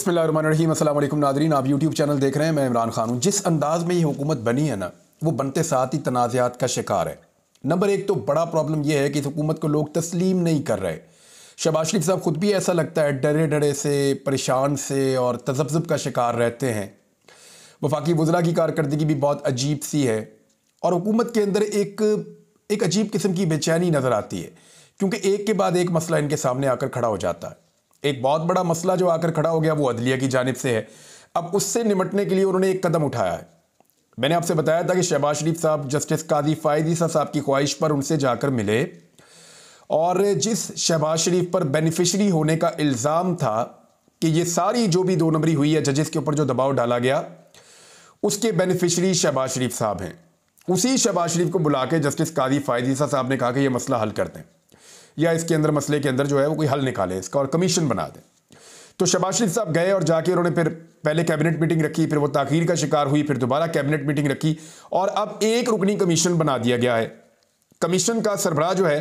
बिस्मिल्लाहिर्रहमानिर्रहीम। अस्सलाम वालेकुम नादरीन, आप यूट्यूब चैनल देख रहे हैं। मैं इमरान खान हूँ। जिस अंदाज़ में ये हुकूमत बनी है ना, वो बनते साथ ही तनाज़ात का शिकार है। नंबर एक तो बड़ा प्रॉब्लम यह है कि इस हुकूमत को लोग तस्लीम नहीं कर रहे। शहबाज शरीफ साहब खुद भी ऐसा लगता है डरे डरे से, परेशान से और तज़ब्ज़ुब का शिकार रहते हैं। वफाकी वज़रा की कारकर्दगी भी बहुत अजीब सी है और हुकूमत के अंदर एक अजीब किस्म की बेचैनी नज़र आती है, क्योंकि एक के बाद एक मसला इनके सामने आकर खड़ा हो जाता है। एक बहुत बड़ा मसला जो आकर खड़ा हो गया वो अदलिया की जानिब से है। अब उससे निपटने के लिए उन्होंने एक कदम उठाया है। मैंने आपसे बताया था कि शहबाज शरीफ साहब जस्टिस काजी फ़ायद ईसा साहब की ख्वाहिश पर उनसे जाकर मिले और जिस शहबाज शरीफ पर बेनिफिशरी होने का इल्ज़ाम था कि ये सारी जो भी दो नंबरी हुई है जजेस के ऊपर जो दबाव डाला गया, उसके बेनिफिशरी शहबाज शरीफ साहब हैं। उसी शहबाज शरीफ को बुला के जस्टिस काजी फ़ायद ईसा साहब ने कहा कि यह मसला हल कर दें या इसके अंदर मसले के अंदर जो है वो कोई हल निकालें इसका और कमीशन बना दें। तो शहबाज शरीफ साहब गए और जाके उन्होंने फिर पहले कैबिनेट मीटिंग रखी, फिर वो ताखीर का शिकार हुई, फिर दोबारा कैबिनेट मीटिंग रखी और अब एक रुकनी कमीशन बना दिया गया है। कमीशन का सरबराह जो है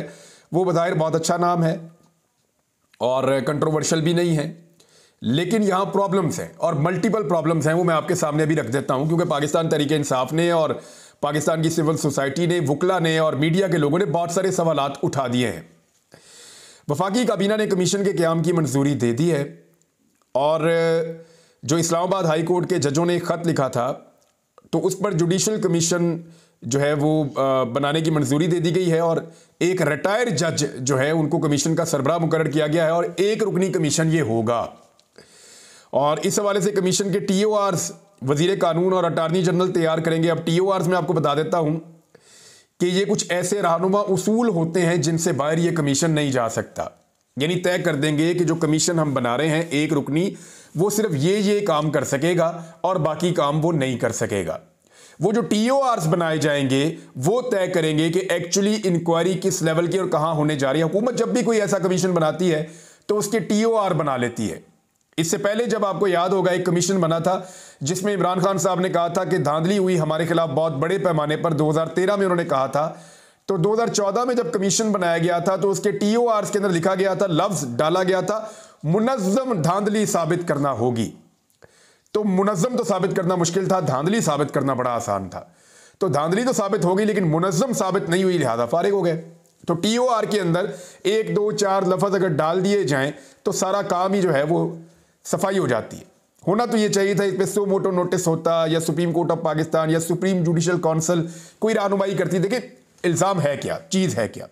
वो बज़ाहिर बहुत अच्छा नाम है और कंट्रोवर्शियल भी नहीं है, लेकिन यहाँ प्रॉब्लम्स हैं और मल्टीपल प्रॉब्लम्स हैं। वो मैं आपके सामने अभी रख देता हूँ, क्योंकि पाकिस्तान तहरीक इंसाफ ने और पाकिस्तान की सिविल सोसाइटी ने, वकला ने और मीडिया के लोगों ने बहुत सारे सवालात उठा दिए हैं। वफाकी काबीना ने कमीशन के क़याम की मंजूरी दे दी है और जो इस्लामाबाद हाई कोर्ट के जजों ने एक ख़त लिखा था तो उस पर जुडिशल कमीशन जो है वो बनाने की मंजूरी दे दी गई है और एक रिटायर जज जो है उनको कमीशन का सरबराह मुकर्रर किया गया है और एक रुकनी कमीशन ये होगा। और इस हवाले से कमीशन के TORs वज़ीर कानून और अटारनी जनरल तैयार करेंगे। अब TORs मैं आपको बता देता हूँ कि ये कुछ ऐसे रहनुमा उसूल होते हैं जिनसे बाहर ये कमीशन नहीं जा सकता। यानी तय कर देंगे कि जो कमीशन हम बना रहे हैं एक रुकनी, वो सिर्फ ये काम कर सकेगा और बाकी काम वो नहीं कर सकेगा। वो जो TORs बनाए जाएंगे वो तय करेंगे कि एक्चुअली इंक्वायरी किस लेवल की और कहां होने जा रही है। हुकूमत जब भी कोई ऐसा कमीशन बनाती है तो उसके TOR बना लेती है। इससे पहले जब आपको याद होगा एक कमीशन बना था जिसमें इमरान खान साहब ने कहा था कि धांधली हुई हमारे खिलाफ बहुत बड़े पैमाने पर, 2013 में उन्होंने कहा था। तो 2014 में जब कमीशन बनाया गया था तो उसके TORs के अंदर लिखा गया था, लफ्ज डाला गया था, मुनज़्ज़म धांधली साबित करना होगी। तो मुनज़्ज़म तो साबित करना मुश्किल था, धांधली साबित करना बड़ा आसान था। तो धांधली तो साबित हो गई लेकिन मुनज़्ज़म साबित नहीं हुई, लिहाजा फारिग हो गए। तो TOR के अंदर 1 2 4 लफ्ज अगर डाल दिए जाएं तो सारा काम ही जो है वो सफाई हो जाती है। होना तो ये चाहिए था इस पर सो मोटो नोटिस होता या सुप्रीम कोर्ट ऑफ पाकिस्तान या सुप्रीम जुडिशल काउंसिल कोई रहनुमाई करती। देखिए इल्ज़ाम है क्या, चीज़ है क्या।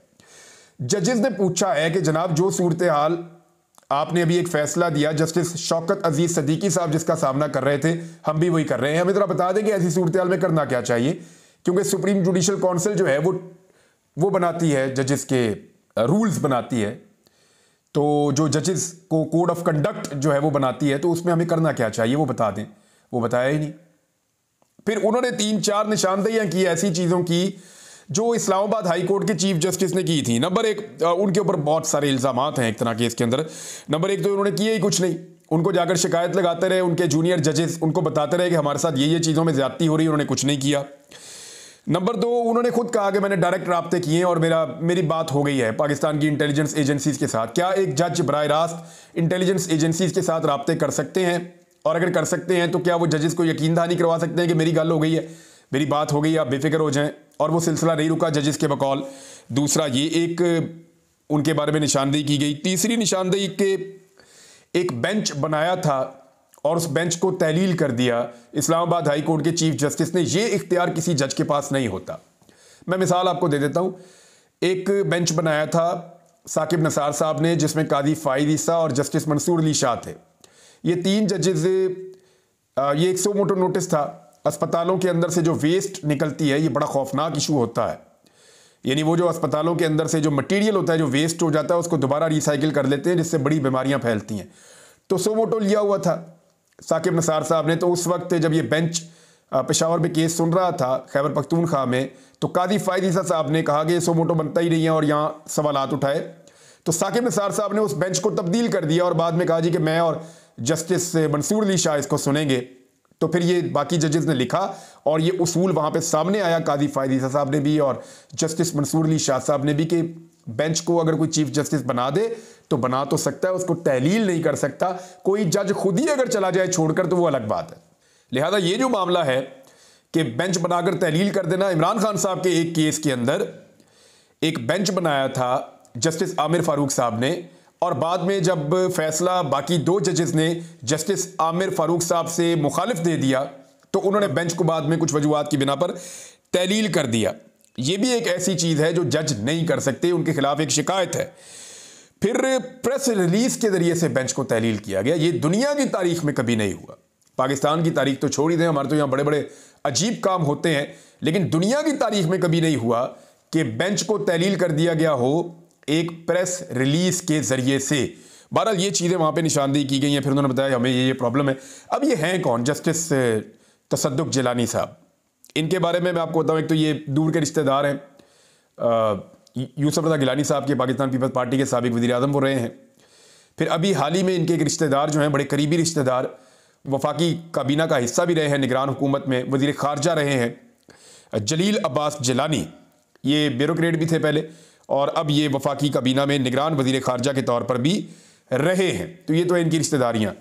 जजेस ने पूछा है कि जनाब जो सूरत हाल आपने अभी एक फैसला दिया, जस्टिस शौकत अजीज सदीकी साहब जिसका सामना कर रहे थे, हम भी वही कर रहे हैं, हमें ज़रा बता दें कि ऐसी सूरत हाल में करना क्या चाहिए। क्योंकि सुप्रीम जुडिशल काउंसिल जो है वो बनाती है, जजेस के रूल्स बनाती है। तो जो जजेस को कोड ऑफ कंडक्ट जो है वो बनाती है, तो उसमें हमें करना क्या चाहिए वो बता दें। वो बताया ही नहीं। फिर उन्होंने 3-4 निशानदेहियां की ऐसी चीज़ों की जो इस्लामाबाद हाई कोर्ट के चीफ जस्टिस ने की थी। नंबर एक, उनके ऊपर बहुत सारे इल्ज़ामात हैं एक तरह के इसके अंदर। नंबर एक तो उन्होंने किया ही कुछ नहीं, उनको जाकर शिकायत लगाते रहे, उनके जूनियर जजेस उनको बताते रहे कि हमारे साथ ये चीज़ों में ज़्यादती हो रही है, उन्होंने कुछ नहीं किया। नंबर 2, उन्होंने खुद कहा कि मैंने डायरेक्ट राब्ते किए और मेरी बात हो गई है पाकिस्तान की इंटेलिजेंस एजेंसीज के साथ। क्या एक जज बराह रास्त इंटेलिजेंस एजेंसीज के साथ राब्ते कर सकते हैं? और अगर कर सकते हैं तो क्या वो जजेस को यकीन दहानी करवा सकते हैं कि मेरी गल हो गई है, मेरी बात हो गई, आप बेफिक्र हो जाएं? और वो सिलसिला नहीं रुका जजेस के बकौल। दूसरा, ये एक उनके बारे में निशानदेही की गई। तीसरी निशानदेही के एक बेंच बनाया था और उस बेंच को तहलील कर दिया इस्लामाबाद हाई कोर्ट के चीफ जस्टिस ने। ये इख्तियार किसी जज के पास नहीं होता। मैं मिसाल आपको दे देता हूँ। एक बेंच बनाया था साकिब नसार साहब ने जिसमें काजी फ़ायद ईसा और जस्टिस मंसूर अली शाह थे। ये 3 जजेस, ये एक सो मोटो नोटिस था। अस्पतालों के अंदर से जो वेस्ट निकलती है, ये बड़ा खौफनाक इशू होता है। यानी वो जो अस्पतालों के अंदर से जो मटीरियल होता है, जो वेस्ट हो जाता है, उसको दोबारा रिसाइकिल कर लेते हैं जिससे बड़ी बीमारियां फैलती हैं। तो सो मोटो लिया हुआ था साकिब नसार साहब ने। तो उस वक्त जब ये बेंच पेशावर में केस सुन रहा था खैबर पख्तूनख्वा में, तो काजी फ़ायद ईसा साहब ने कहा कि सो मोटो बनता ही नहीं है और यहाँ सवालात उठाए। तो साकिब नसार साहब ने उस बेंच को तब्दील कर दिया और बाद में कहा जी कि मैं और जस्टिस मंसूर अली शाह इसको सुनेंगे। तो फिर ये बाकी जजेस ने लिखा और ये उसूल वहाँ पे सामने आया, काजी फ़ायद ईसा साहब ने भी और जस्टिस मंसूर अली शाह साहब ने भी, कि बेंच को अगर कोई चीफ जस्टिस बना दे तो बना तो सकता है, उसको तहलील नहीं कर सकता। कोई जज खुद ही अगर चला जाए छोड़कर तो वो अलग बात है। लिहाजा ये जो मामला है कि बेंच बनाकर तहलील कर देना, इमरान खान साहब के एक केस के अंदर एक बेंच बनाया था जस्टिस आमिर फारूक साहब ने, और बाद में जब फैसला बाकी 2 जजेस ने जस्टिस आमिर फारूक साहब से मुखालिफ दे दिया तो उन्होंने बेंच को बाद में कुछ वजूहात की बिना पर तहलील कर दिया। यह भी एक ऐसी चीज है जो जज नहीं कर सकते, उनके खिलाफ एक शिकायत है। फिर प्रेस रिलीज के जरिए से बेंच को तहलील किया गया। ये दुनिया की तारीख में कभी नहीं हुआ। पाकिस्तान की तारीख तो छोड़ ही दें, हमारे तो यहां बड़े बड़े अजीब काम होते हैं, लेकिन दुनिया की तारीख में कभी नहीं हुआ कि बेंच को तहलील कर दिया गया हो एक प्रेस रिलीज के जरिए से। बहरहाल ये चीज़ें वहाँ पे निशानदेही की गई हैं। फिर उन्होंने बताया हमें ये प्रॉब्लम है। अब ये हैं कौन? जस्टिस तसद्दुक जिलानी साहब। इनके बारे में मैं आपको बताऊँ, एक तो ये दूर के रिश्तेदार हैं। यूसुफ रज़ा गिलानी साहब के पाकिस्तान पीपल्स पार्टी के साबिक वज़ीर आज़म वो रहे हैं। फिर अभी हाल ही में इनके एक रिश्तेदार जो हैं, बड़े करीबी रिश्तेदार, वफाकी काबीना का हिस्सा भी रहे हैं, निगरान हुकूमत में वज़ीर ख़ारजा रहे हैं, जलील अब्बास जिलानी। ये ब्यूरोक्रेट भी थे पहले और अब ये वफाकी काबीना में निगरान वज़ीर ख़ारजा के तौर पर भी रहे हैं। तो ये तो है इनकी रिश्तेदारियाँ।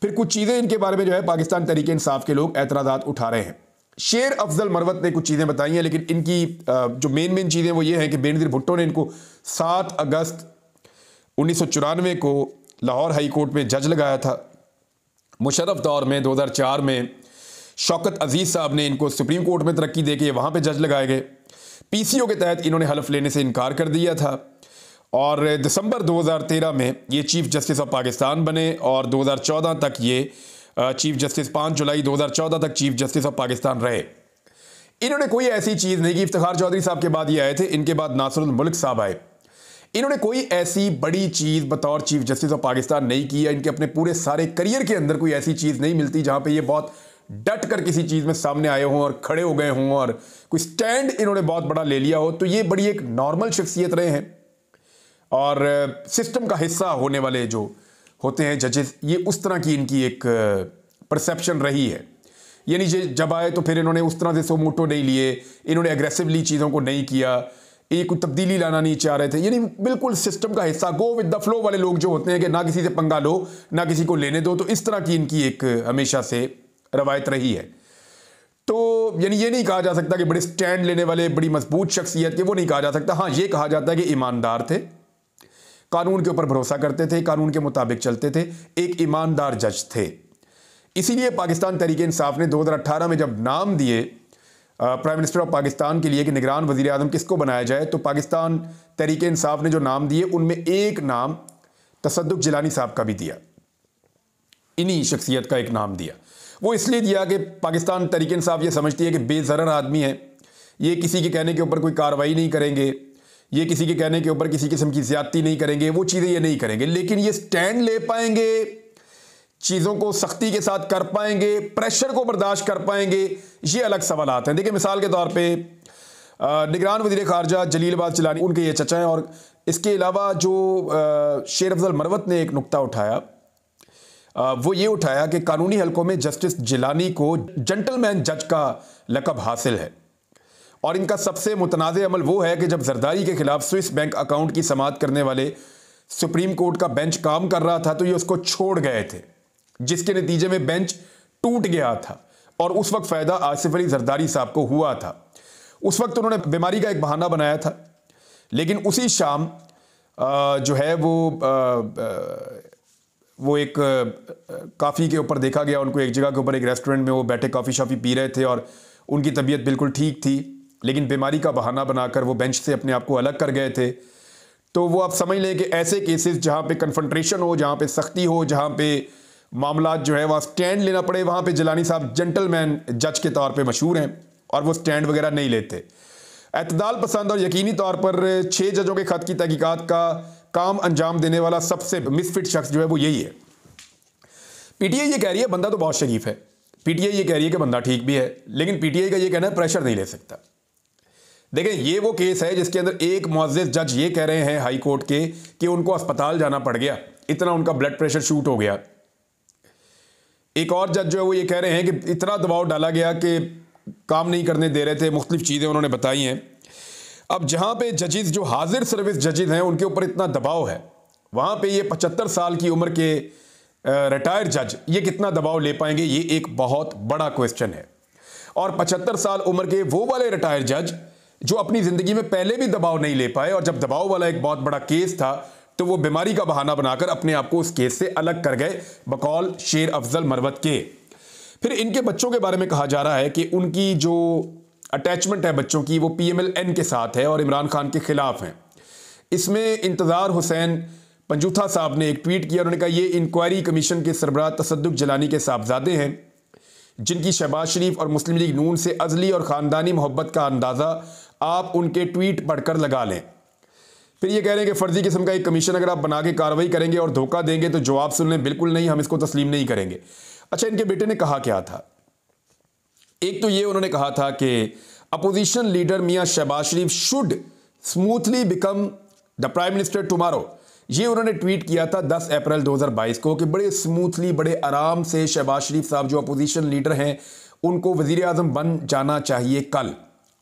फिर कुछ चीज़ें इनके बारे में जो है पाकिस्तान तहरीक इंसाफ के लोग एतराज़ात उठा रहे हैं। शेर अफजल मरवत ने कुछ चीज़ें बताई हैं, लेकिन इनकी जो मेन चीज़ें वो ये हैं कि बेनज़ीर भुट्टो ने इनको 7 अगस्त 1994 को लाहौर हाई कोर्ट में जज लगाया था। मुशर्रफ दौर में 2004 में शौकत अजीज़ साहब ने इनको सुप्रीम कोर्ट में तरक्की दे के वहाँ पर जज लगाए गए। पीसीओ के तहत इन्होंने हलफ लेने से इनकार कर दिया था और दिसंबर 2013 में ये चीफ जस्टिस ऑफ पाकिस्तान बने और 2014 तक ये चीफ जस्टिस 5 जुलाई 2014 तक चीफ जस्टिस ऑफ पाकिस्तान रहे। इन्होंने कोई ऐसी चीज़ नहीं की। इफ्तिखार चौधरी साहब के बाद ये आए थे, इनके बाद नासिरुल मुल्क साहब आए। इन्होंने कोई ऐसी बड़ी चीज़ बतौर चीफ जस्टिस ऑफ पाकिस्तान नहीं की। इनके अपने पूरे सारे करियर के अंदर कोई ऐसी चीज़ नहीं मिलती जहाँ पर ये बहुत डट कर किसी चीज़ में सामने आए हों और खड़े हो गए हों और कोई स्टैंड इन्होंने बहुत बड़ा ले लिया हो। तो ये बड़ी एक नॉर्मल शख्सियत रहे हैं और सिस्टम का हिस्सा होने वाले जो होते हैं जजेस, ये उस तरह की इनकी एक परसेप्शन रही है। यानी जब आए तो फिर इन्होंने उस तरह से सो मोटो नहीं लिए, इन्होंने एग्रेसिवली चीज़ों को नहीं किया, एक तब्दीली लाना नहीं चाह रहे थे। यानी बिल्कुल सिस्टम का हिस्सा, गो विद द फ्लो वाले लोग जो होते हैं कि ना किसी से पंगा लो ना किसी को लेने दो। तो इस तरह की इनकी एक हमेशा से रवायत रही है। तो यानी ये नहीं कहा जा सकता कि बड़े स्टैंड लेने वाले बड़ी मजबूत शख्सियत के, वो नहीं कहा जा सकता। हाँ, ये कहा जाता है कि ईमानदार थे, कानून के ऊपर भरोसा करते थे, कानून के मुताबिक चलते थे, एक ईमानदार जज थे। इसीलिए पाकिस्तान तहरीक इंसाफ ने 2018 में जब नाम दिए प्राइम मिनिस्टर ऑफ पाकिस्तान के लिए कि निगरान वज़ीर आज़म किसको बनाया जाए, तो पाकिस्तान तहरीक इंसाफ ने जो नाम दिए उनमें एक नाम तसद्दुक जिलानी साहब का भी दिया। इन्हीं शख्सियत का एक नाम दिया। वो इसलिए दिया कि पाकिस्तान तहरीक इंसाफ ये समझती है कि बेज़रर आदमी है, ये किसी के कहने के ऊपर कोई कार्रवाई नहीं करेंगे, ये किसी के कहने के ऊपर किसी किस्म की ज़्यादती नहीं करेंगे, वो चीज़ें ये नहीं करेंगे। लेकिन ये स्टैंड ले पाएंगे, चीज़ों को सख्ती के साथ कर पाएंगे, प्रेशर को बर्दाश्त कर पाएंगे, ये अलग सवालात हैं। देखिए, मिसाल के तौर पर निगरान वज़ीर ख़ारजा जलील अब्बास जिलानी, उनके ये चचा हैं। और इसके अलावा जो शेर अफजल मरवत ने एक नुक्ता उठाया, वो ये उठाया कि कानूनी हलकों में जस्टिस जिलानी को जेंटलमैन जज का लक़ब हासिल है। और इनका सबसे मुतनाज़ अमल वो है कि जब जरदारी के खिलाफ स्विस बैंक अकाउंट की समाअत करने वाले सुप्रीम कोर्ट का बेंच काम कर रहा था तो ये उसको छोड़ गए थे, जिसके नतीजे में बेंच टूट गया था। और उस वक्त फ़ायदा आसिफ अली जरदारी साहब को हुआ था। उस वक्त उन्होंने बीमारी का एक बहाना बनाया था, लेकिन उसी शाम जो है वो एक काफ़ी के ऊपर देखा गया उनको, एक जगह के ऊपर एक रेस्टोरेंट में वो बैठे कॉफ़ी शॉफ़ी पी रहे थे और उनकी तबीयत बिल्कुल ठीक थी, लेकिन बीमारी का बहाना बनाकर वो बेंच से अपने आप को अलग कर गए थे। तो वो आप समझ लें कि ऐसे केसेस जहाँ पे कन्फ्रंट्रेशन हो, जहाँ पे सख्ती हो, जहाँ पे मामला जो है वहाँ स्टैंड लेना पड़े, वहाँ पे जिलानी साहब जेंटलमैन जज के तौर पे मशहूर हैं और वो स्टैंड वगैरह नहीं लेते। एतदाल पसंद और यकीनी तौर पर 6 जजों के ख़त की तहकीकात का काम अंजाम देने वाला सबसे मिसफिट शख्स जो है वो यही है। पीटीआई ये कह रही है बंदा तो बहुत शरीफ है, पीटीआई ये कह रही है कि बंदा ठीक भी है, लेकिन पीटीआई का ये कहना है प्रेशर नहीं ले सकता। देखें, ये वो केस है जिसके अंदर एक मुअज़्ज़िज़ जज ये कह रहे हैं हाई कोर्ट के कि उनको अस्पताल जाना पड़ गया, इतना उनका ब्लड प्रेशर शूट हो गया। एक और जज जो है वो ये कह रहे हैं कि इतना दबाव डाला गया कि काम नहीं करने दे रहे थे, मुख्तलिफ चीज़ें उन्होंने बताई हैं। अब जहाँ पे जजेस जो हाजिर सर्विस जजेस हैं उनके ऊपर इतना दबाव है, वहां पे ये 75 साल की उम्र के रिटायर्ड जज ये कितना दबाव ले पाएंगे, ये एक बहुत बड़ा क्वेश्चन है। और 75 साल उम्र के वो वाले रिटायर्ड जज जो अपनी जिंदगी में पहले भी दबाव नहीं ले पाए, और जब दबाव वाला एक बहुत बड़ा केस था तो वो बीमारी का बहाना बनाकर अपने आप को उस केस से अलग कर गए, बकौल शेर अफजल मरवत के। फिर इनके बच्चों के बारे में कहा जा रहा है कि उनकी जो अटैचमेंट है बच्चों की वो PMLN के साथ है और इमरान खान के खिलाफ है। इसमें इंतजार हुसैन पंजूथा साहब ने एक ट्वीट किया, उन्होंने कहा ये इंक्वायरी कमीशन के सरबराह तसद्दुक जलानी के साहबजादे हैं जिनकी शहबाज शरीफ और मुस्लिम लीग नून से अजली और ख़ानदानी मोहब्बत का अंदाज़ा आप उनके ट्वीट पढ़कर लगा लें। फिर ये कह रहे हैं कि फर्जी किस्म का एक कमीशन अगर आप बना के कार्रवाई करेंगे और धोखा देंगे तो जवाब सुन लें, बिल्कुल नहीं, हम इसको तस्लीम नहीं करेंगे। अच्छा, इनके बेटे ने कहा क्या था? एक तो ये उन्होंने कहा था कि opposition leader Mian Shehbaz Sharif should smoothly become the prime minister tomorrow. ये उन्होंने ट्वीट किया था 10 अप्रैल 2022 को कि बड़े स्मूथली, बड़े आराम से शहबाज शरीफ साहब जो अपोजिशन लीडर हैं उनको वजीर आजम बन जाना चाहिए कल।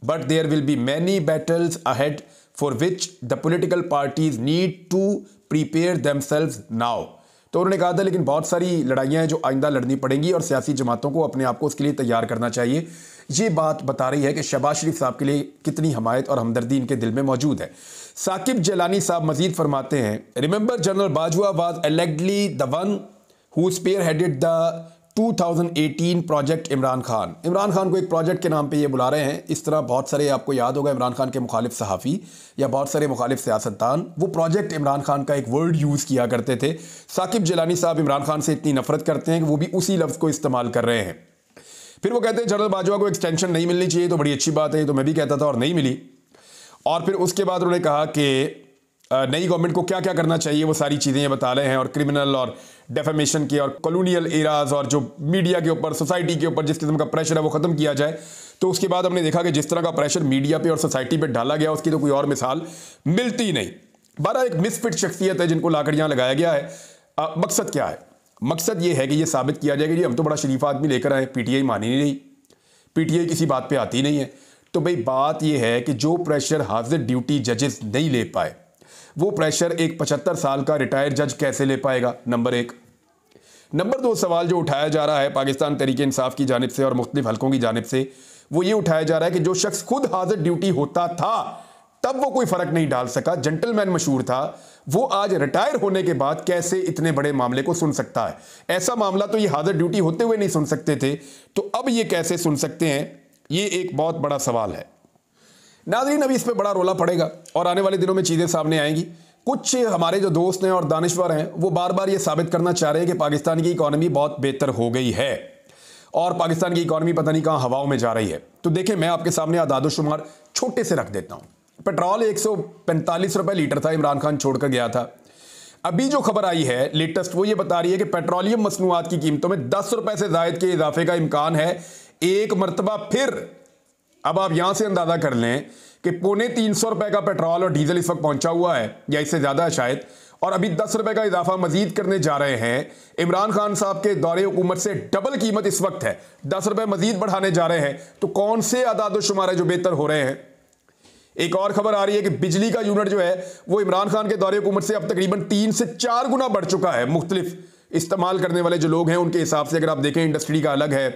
But there will be many battles ahead for which the political parties need to prepare themselves now. तो उन्होंने कहा था लेकिन बहुत सारी लड़ाइयाँ हैं जो आइंदा लड़नी पड़ेंगी और सियासी जमातों को अपने आप को उसके लिए तैयार करना चाहिए। ये बात बता रही है कि शहबाज शरीफ साहब के लिए कितनी हमायत और हमदर्दी इनके दिल में मौजूद है। साकिब जिलानी साहब मजीद फरमाते हैं, remember General Bajwa was allegedly the one who spearheaded the 2018 project Imran Khan. Imran Khan को एक प्रोजेक्ट के नाम पे ये बुला रहे हैं। इस तरह बहुत सारे, आपको याद होगा, इमरान खान के मुखालिफ सहाफ़ी या बहुत सारे मुखालिफ सियासतदान वो प्रोजेक्ट इमरान खान का एक वर्ड यूज़ किया करते थे। साकिब जिलानी साहब इमरान खान से इतनी नफरत करते हैं कि वो भी उसी लफ्ज़ को इस्तेमाल कर रहे हैं। फिर वो कहते हैं जनरल बाजवा को एक्सटेंशन नहीं मिलनी चाहिए, तो बड़ी अच्छी बात है, ये तो मैं भी कहता था और नहीं मिली। और फिर उसके बाद उन्होंने कहा कि नई गवर्नमेंट को क्या क्या करना चाहिए, वो सारी चीज़ें ये बता रहे हैं। और क्रिमिनल और डेफेमेशन के और कॉलोनियल एराज और जो मीडिया के ऊपर, सोसाइटी के ऊपर जिस किस्म का प्रेशर है वो ख़त्म किया जाए। तो उसके बाद हमने देखा कि जिस तरह का प्रेशर मीडिया पे और सोसाइटी पे डाला गया उसकी तो कोई और मिसाल मिलती नहीं। 12 एक मिसफिट शख्सियत है जिनको लाकर यहाँ लगाया गया है। मकसद क्या है? मकसद ये है कि ये साबित किया जाए कि हम तो बड़ा शरीफ आदमी लेकर आए, PTI मानी नहीं रही, PTI किसी बात पर आती नहीं है। तो भाई बात यह है कि जो प्रेशर हाजिर ड्यूटी जजेस नहीं ले पाए वो प्रेशर एक 75 साल का रिटायर्ड जज कैसे ले पाएगा? नंबर 1। नंबर 2 सवाल जो उठाया जा रहा है पाकिस्तान तहरीक इंसाफ की जानिब से और मुख्तलिफ हलकों की जानिब से, वो ये उठाया जा रहा है कि जो शख्स खुद हाजिर ड्यूटी होता था तब वो कोई फर्क नहीं डाल सका, जेंटलमैन मशहूर था, वो आज रिटायर होने के बाद कैसे इतने बड़े मामले को सुन सकता है? ऐसा मामला तो ये हाजिर ड्यूटी होते हुए नहीं सुन सकते थे, तो अब ये कैसे सुन सकते हैं? ये एक बहुत बड़ा सवाल है। नाज़रीन, अभी इस पर बड़ा रोला पड़ेगा और आने वाले दिनों में चीज़ें सामने आएंगी। कुछ हमारे जो दोस्त हैं और दानिश्वर हैं वो बार बार ये साबित करना चाह रहे हैं कि पाकिस्तान की इकॉनमी बहुत बेहतर हो गई है और पाकिस्तान की इकॉनमी पता नहीं कहाँ हवाओं में जा रही है। तो देखें, मैं आपके सामने आदादोशुमार छोटे से रख देता हूँ। पेट्रोल 145 रुपये लीटर था, इमरान खान छोड़कर गया था। अभी जो खबर आई है लेटेस्ट वो ये बता रही है कि पेट्रोलियम मसनूआत की कीमतों में 10 रुपये से ज़ायद के इजाफे का इम्कान है एक मरतबा फिर। अब आप यहां से अंदाजा कर लें कि 350 रुपए का पेट्रोल और डीजल इस वक्त पहुंचा हुआ है या इससे ज्यादा शायद, और अभी 10 रुपए का इजाफा मजीद करने जा रहे हैं। इमरान खान साहब के दौरे हुकूमत से डबल कीमत इस वक्त है, 10 रुपए मजीद बढ़ाने जा रहे हैं। तो कौन से आदाद शुमार है जो बेहतर हो रहे हैं? एक और खबर आ रही है कि बिजली का यूनिट जो है वो इमरान खान के दौरे हुकूमत से अब तकरीबन 3 से 4 गुना बढ़ चुका है। मुख्तलिफ इस्तेमाल करने वाले जो लोग हैं उनके हिसाब से अगर आप देखें, इंडस्ट्री का अलग है,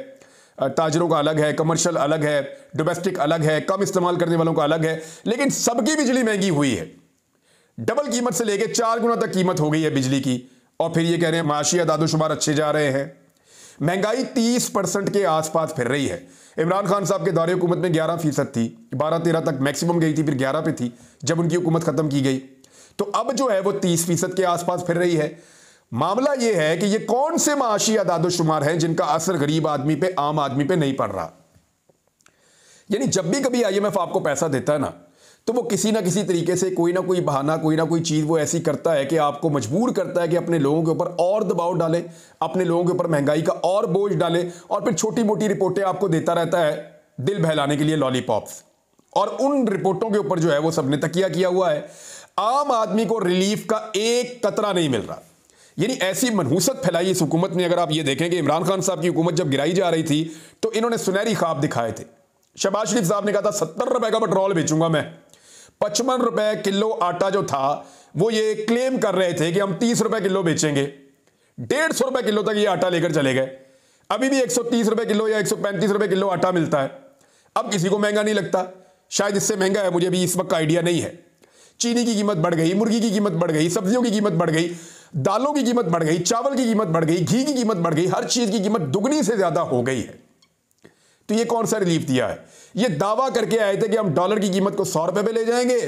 ताजरों का अलग है, कमर्शियल अलग है, डोमेस्टिक अलग है, कम इस्तेमाल करने वालों का अलग है, लेकिन सबकी बिजली महंगी हुई है। डबल कीमत से लेकर 4 गुना तक कीमत हो गई है बिजली की। और फिर ये कह रहे हैं माशी आदादोशुमार अच्छे जा रहे हैं। महंगाई 30% के आसपास फिर रही है। इमरान खान साहब के दौरे हुकूमत में 11% थी, 12-13 तक मैक्सिमम गई थी, फिर 11 पे थी जब उनकी हुकूमत खत्म की गई। तो अब जो है वो 30% के आसपास फिर रही है। मामला यह है कि ये कौन से माशी आदादोशुमार हैं जिनका असर गरीब आदमी पे, आम आदमी पे नहीं पड़ रहा। यानी जब भी कभी IMF आपको पैसा देता है ना, तो वो किसी ना किसी तरीके से कोई ना कोई बहाना, कोई ना कोई चीज़ वो ऐसी करता है कि आपको मजबूर करता है कि अपने लोगों के ऊपर और दबाव डाले, अपने लोगों के ऊपर महंगाई का और बोझ डाले, और फिर छोटी मोटी रिपोर्टें आपको देता रहता है दिल बहलाने के लिए, लॉलीपॉप्स। और उन रिपोर्टों के ऊपर जो है वो सबने तकिया किया हुआ है। आम आदमी को रिलीफ का एक कतरा नहीं मिल रहा। यानी ऐसी मनहूसत फैलाई इस हुकूमत ने। अगर आप ये देखें कि इमरान खान साहब की हुकूमत जब गिराई जा रही थी तो इन्होंने सुनहरी ख्वाब दिखाए थे। शहबाज शरीफ साहब ने कहा था 70 रुपए का पेट्रोल बेचूंगा मैं, 55 रुपए किलो आटा जो था वो ये क्लेम कर रहे थे कि हम 30 रुपए किलो बेचेंगे, 150 रुपए किलो तक ये आटा लेकर चले गए। अभी भी 130 रुपए किलो या 135 रुपए किलो आटा मिलता है। अब किसी को महंगा नहीं लगता, शायद इससे महंगा है, मुझे भी इस वक्त का आइडिया नहीं है। चीनी की कीमत बढ़ गई, मुर्गी की कीमत बढ़ गई, सब्जियों की कीमत बढ़ गई, दालों की कीमत बढ़ गई, चावल की कीमत बढ़ गई, घी की कीमत बढ़ गई, हर चीज की कीमत दुगनी से ज्यादा हो गई है। तो ये कौन सा रिलीफ दिया है? ये दावा करके आए थे कि हम डॉलर की कीमत को 100 रुपए पे ले जाएंगे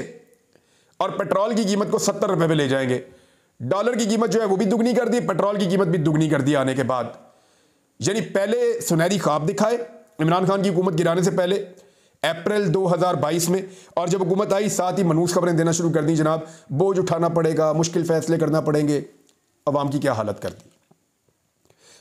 और पेट्रोल की कीमत को 70 रुपए पे ले जाएंगे। डॉलर की कीमत जो है वो भी दुगनी कर दी, पेट्रोल की कीमत भी दुगनी कर दी आने के बाद। यानी पहले सुनहरी ख्वाब दिखाए इमरान खान की हुकूमत गिराने से पहले अप्रैल 2022 में, और जब हुकूमत आई साथ ही मनहूस खबरें देना शुरू कर दी, जनाब बोझ उठाना पड़ेगा, मुश्किल फैसले करना पड़ेंगे। अवाम की क्या हालत कर दी।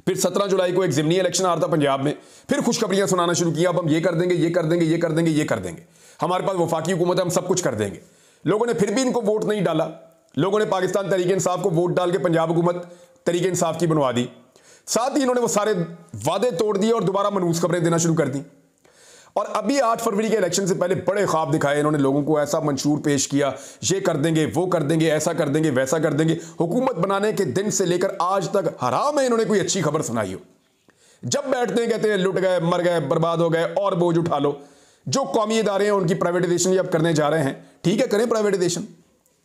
फिर 17 जुलाई को एक ज़िमनी इलेक्शन आ रहा था पंजाब में, फिर खुशखबरियां सुनाना शुरू किया, अब हम ये कर देंगे, ये कर देंगे, ये कर देंगे, ये कर देंगे, हमारे पास वफाकी हुकूमत है, हम सब कुछ कर देंगे। लोगों ने फिर भी इनको वोट नहीं डाला। लोगों ने पाकिस्तान तहरीक इंसाफ को वोट डाल के पंजाब हुकूमत तहरीक इंसाफ की बनवा दी। साथ ही इन्होंने वो सारे वादे तोड़ दिए और दोबारा मनहूस खबरें देना शुरू कर दी। और अभी 8 फरवरी के इलेक्शन से पहले बड़े ख्वाब दिखाए इन्होंने लोगों को, ऐसा मंशूर पेश किया, ये कर देंगे, वो कर देंगे, ऐसा कर देंगे, वैसा कर देंगे। हुकूमत बनाने के दिन से लेकर आज तक हराम है इन्होंने कोई अच्छी खबर सुनाई हो। जब बैठते हैं कहते हैं लुट गए, मर गए, बर्बाद हो गए और बोझ उठा लो। जो कौमी इदारे हैं उनकी प्राइवेटाइजेशन अब करने जा रहे हैं, ठीक है, करें प्राइवेटाइजेशन,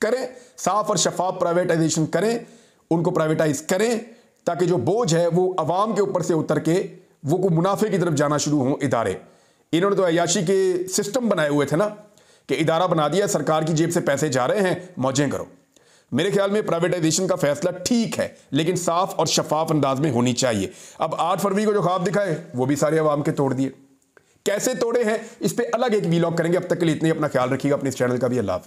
करें, साफ और शफाफ प्राइवेटाइजेशन करें, उनको प्राइवेटाइज करें, ताकि जो बोझ है वो अवाम के ऊपर से उतर के वो को मुनाफे की तरफ जाना शुरू हों इदारे। इन्होंने तो अयाशी के सिस्टम बनाए हुए थे ना, कि इदारा बना दिया, सरकार की जेब से पैसे जा रहे हैं, मौजें करो। मेरे ख्याल में प्राइवेटाइजेशन का फैसला ठीक है, लेकिन साफ और शफाफ अंदाज में होनी चाहिए। अब 8 फरवरी को जो ख्वाब दिखाए वो भी सारे अवाम के तोड़ दिए। कैसे तोड़े हैं इस पे अलग एक वीलॉग करेंगे। अब तक के लिए इतने, अपना ख्याल रखिएगा, अपने इस चैनल का भी। अल्लाह हाफ़िज़।